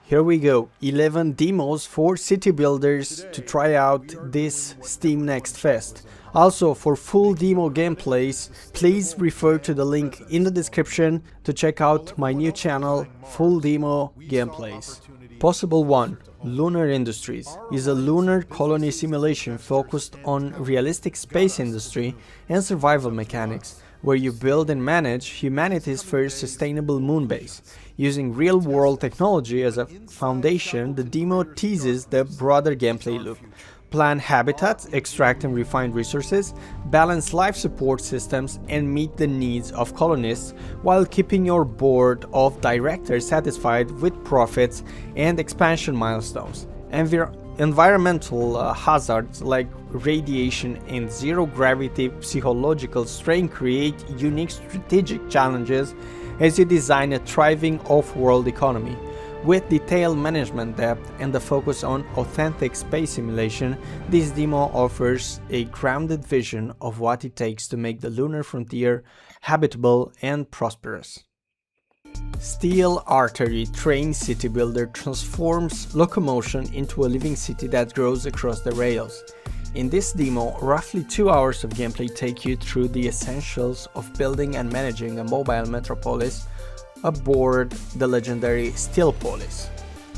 Here we go, 11 demos for city builders to try out this Steam Next Fest. Also, for full demo gameplays, please refer to the link in the description to check out my new channel, Full Demo Gameplays. Possible 1. Lunar Industries is a lunar colony simulation focused on realistic space industry and survival mechanics, where you build and manage humanity's first sustainable moon base. Using real-world technology as a foundation, the demo teases the broader gameplay loop. Plan habitats, extract and refine resources, balance life support systems, and meet the needs of colonists while keeping your board of directors satisfied with profits and expansion milestones. Environmental hazards like radiation and zero-gravity psychological strain create unique strategic challenges as you design a thriving off-world economy. With detailed management depth and the focus on authentic space simulation, this demo offers a grounded vision of what it takes to make the lunar frontier habitable and prosperous. Steel Artery train city builder transforms locomotion into a living city that grows across the rails. In this demo, roughly 2 hours of gameplay take you through the essentials of building and managing a mobile metropolis aboard the legendary Steelpolis.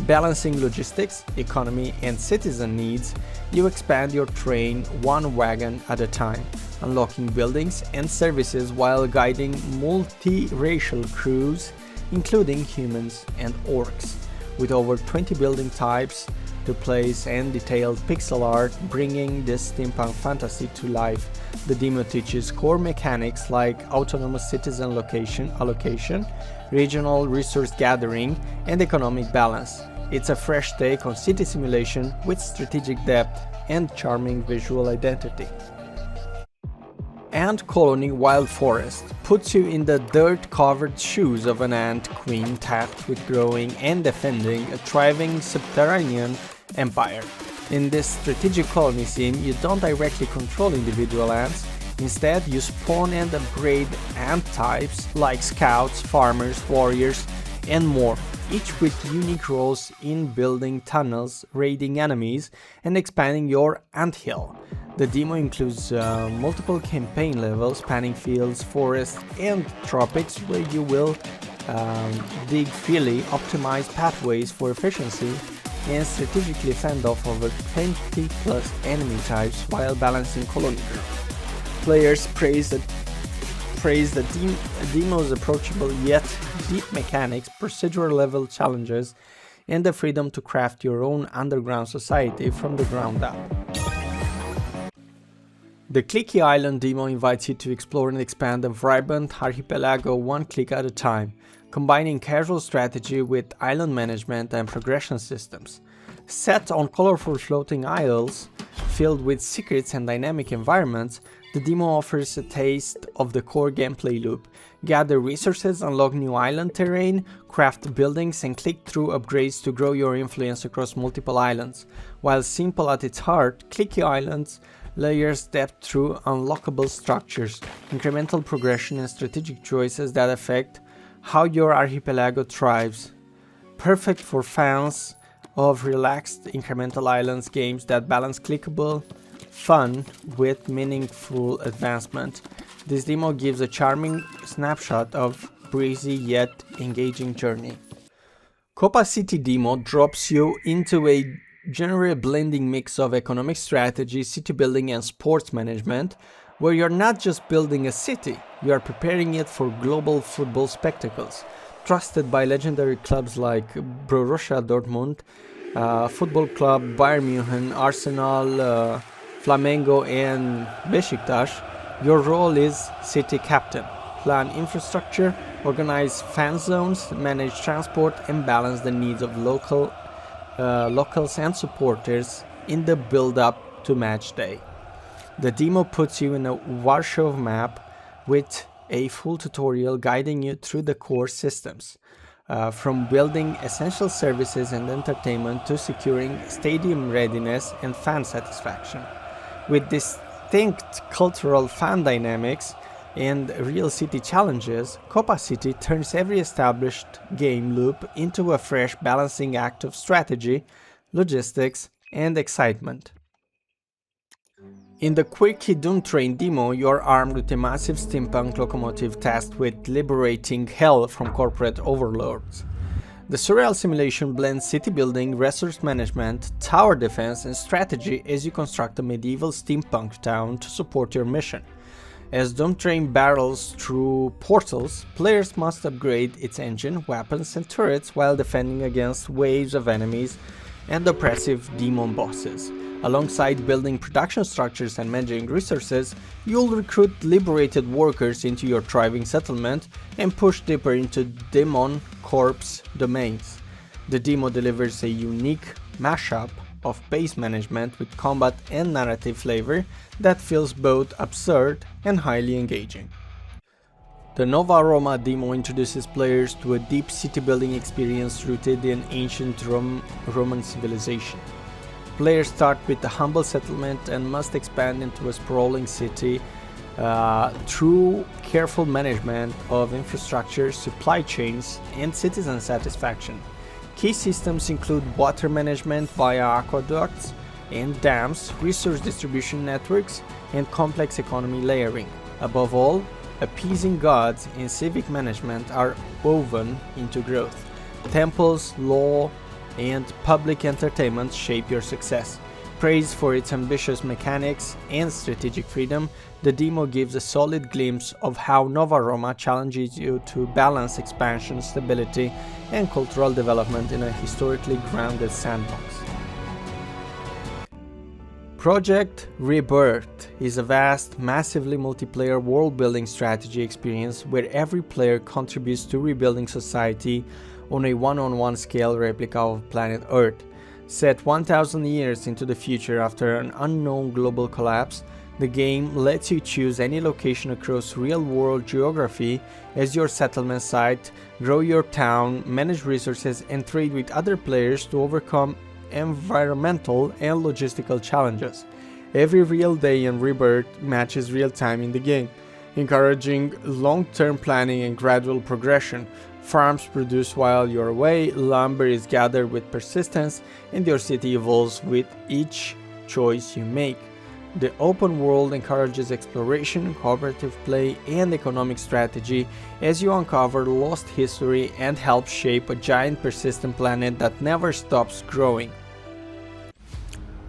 Balancing logistics, economy, and citizen needs, you expand your train one wagon at a time, unlocking buildings and services while guiding multi-racial crews, including humans and orcs. With over 20 building types to place and detailed pixel art bringing this steampunk fantasy to life, the demo teaches core mechanics like autonomous citizen allocation, regional resource gathering, and economic balance. It's a fresh take on city simulation with strategic depth and charming visual identity. Ant Colony Wild Forest puts you in the dirt-covered shoes of an ant queen tasked with growing and defending a thriving subterranean empire. In this strategic colony sim, you don't directly control individual ants. Instead, you spawn and upgrade ant types like scouts, farmers, warriors, and more, each with unique roles in building tunnels, raiding enemies, and expanding your anthill. The demo includes multiple campaign levels spanning fields, forests, and tropics, where you will dig freely, optimize pathways for efficiency, and strategically fend off over 20 plus enemy types while balancing colony growth. Players praise the demo's approachable yet deep mechanics, procedural level challenges, and the freedom to craft your own underground society from the ground up. The Clicky Island demo invites you to explore and expand a vibrant archipelago one click at a time, combining casual strategy with island management and progression systems. Set on colorful floating isles filled with secrets and dynamic environments, the demo offers a taste of the core gameplay loop. Gather resources, unlock new island terrain, craft buildings, and click through upgrades to grow your influence across multiple islands. While simple at its heart, Clicky Islands layers depth through unlockable structures, incremental progression, and strategic choices that affect how your archipelago thrives. Perfect for fans of relaxed incremental islands games that balance clickable fun with meaningful advancement. This demo gives a charming snapshot of breezy yet engaging journey. Copa City demo drops you into a generally blending mix of economic strategy, city building, and sports management, where you're not just building a city, you are preparing it for global football spectacles. Trusted by legendary clubs like Borussia Dortmund, Football Club Bayern Munich, Arsenal, Flamengo, and Besiktas, your role is city captain. Plan infrastructure, organize fan zones, manage transport, and balance the needs of locals and supporters in the build-up to match day. The demo puts you in a Warsaw map with a full tutorial guiding you through the core systems, from building essential services and entertainment to securing stadium readiness and fan satisfaction. With distinct cultural fan dynamics, and real city challenges, Copa City turns every established game loop into a fresh balancing act of strategy, logistics, and excitement. In the Clicky DOOMTRAIN demo, you are armed with a massive steampunk locomotive tasked with liberating hell from corporate overlords. The surreal simulation blends city building, resource management, tower defense, and strategy as you construct a medieval steampunk town to support your mission. As DOOMTRAIN barrels through portals, players must upgrade its engine, weapons, and turrets while defending against waves of enemies and oppressive demon bosses. Alongside building production structures and managing resources, you'll recruit liberated workers into your thriving settlement and push deeper into demon corpse domains. The demo delivers a unique mashup of base management with combat and narrative flavor that feels both absurd and highly engaging. The Nova Roma demo introduces players to a deep city-building experience rooted in ancient Roman civilization. Players start with a humble settlement and must expand into a sprawling city through careful management of infrastructure, supply chains, and citizen satisfaction. Key systems include water management via aqueducts and dams, resource distribution networks, and complex economy layering. Above all, appeasing gods and civic management are woven into growth. Temples, law, and public entertainment shape your success. Praised for its ambitious mechanics and strategic freedom, the demo gives a solid glimpse of how Nova Roma challenges you to balance expansion, stability, and cultural development in a historically grounded sandbox. Project Rebearth is a vast, massively multiplayer world-building strategy experience where every player contributes to rebuilding society on a one-on-one scale replica of planet Earth. Set 1000 years into the future after an unknown global collapse, the game lets you choose any location across real-world geography as your settlement site, grow your town, manage resources, and trade with other players to overcome environmental and logistical challenges. Every real day in Rebearth matches real time in the game, encouraging long-term planning and gradual progression. Farms produce while you're away, lumber is gathered with persistence, and your city evolves with each choice you make. The open world encourages exploration, cooperative play, and economic strategy as you uncover lost history and help shape a giant persistent planet that never stops growing.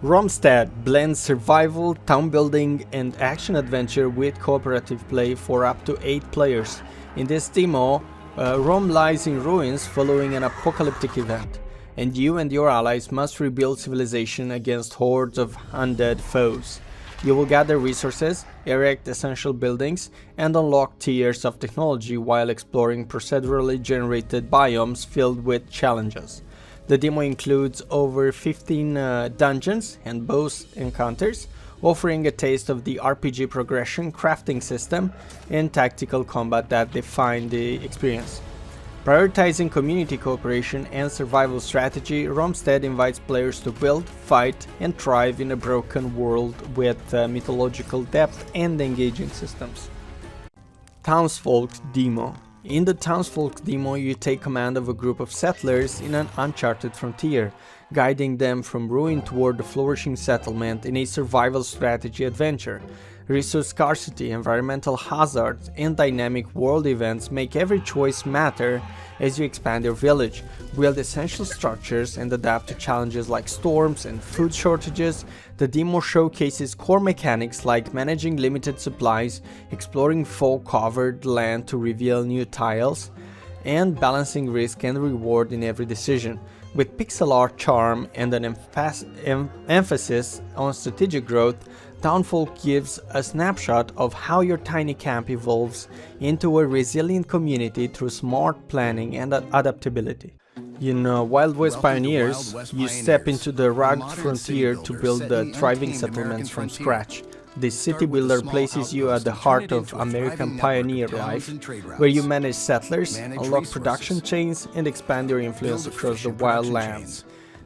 Romestead blends survival, town building, and action adventure with cooperative play for up to 8 players. In this demo, Rome lies in ruins following an apocalyptic event, and you and your allies must rebuild civilization against hordes of undead foes. You will gather resources, erect essential buildings, and unlock tiers of technology while exploring procedurally generated biomes filled with challenges. The demo includes over 15 dungeons and boss encounters, offering a taste of the RPG progression, crafting system, and tactical combat that define the experience. Prioritizing community cooperation and survival strategy, Romestead invites players to build, fight, and thrive in a broken world with mythological depth and engaging systems. TownsFolk demo. In the TownsFolk demo, you take command of a group of settlers in an uncharted frontier, guiding them from ruin toward a flourishing settlement in a survival strategy adventure. Resource scarcity, environmental hazards, and dynamic world events make every choice matter as you expand your village, build essential structures, and adapt to challenges like storms and food shortages. The demo showcases core mechanics like managing limited supplies, exploring fog-covered land to reveal new tiles, and balancing risk and reward in every decision. With pixel art charm and an emphasis on strategic growth, TownsFolk gives a snapshot of how your tiny camp evolves into a resilient community through smart planning and adaptability. In Wild West Pioneers, you step into the rugged frontier to build the thriving settlements from scratch. This city builder places you at the heart of American pioneer life, where you manage settlers, unlock production chains, and expand your influence across the wild lands.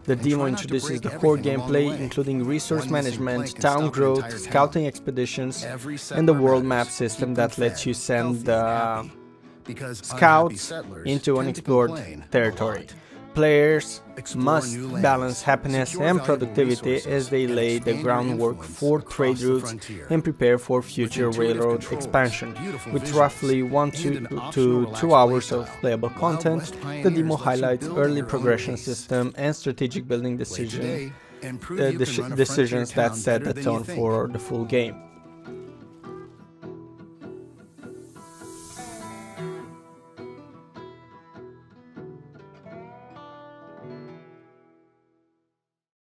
The demo introduces the core gameplay, including resource management, town growth, scouting expeditions, and the world map system that lets you send scouts into unexplored territory. Players must balance happiness and productivity as they lay the groundwork for trade routes and prepare for future railroad expansion. With roughly 1 to 2 hours of playable content, the demo highlights early progression system and strategic building decisions that set the tone for the full game.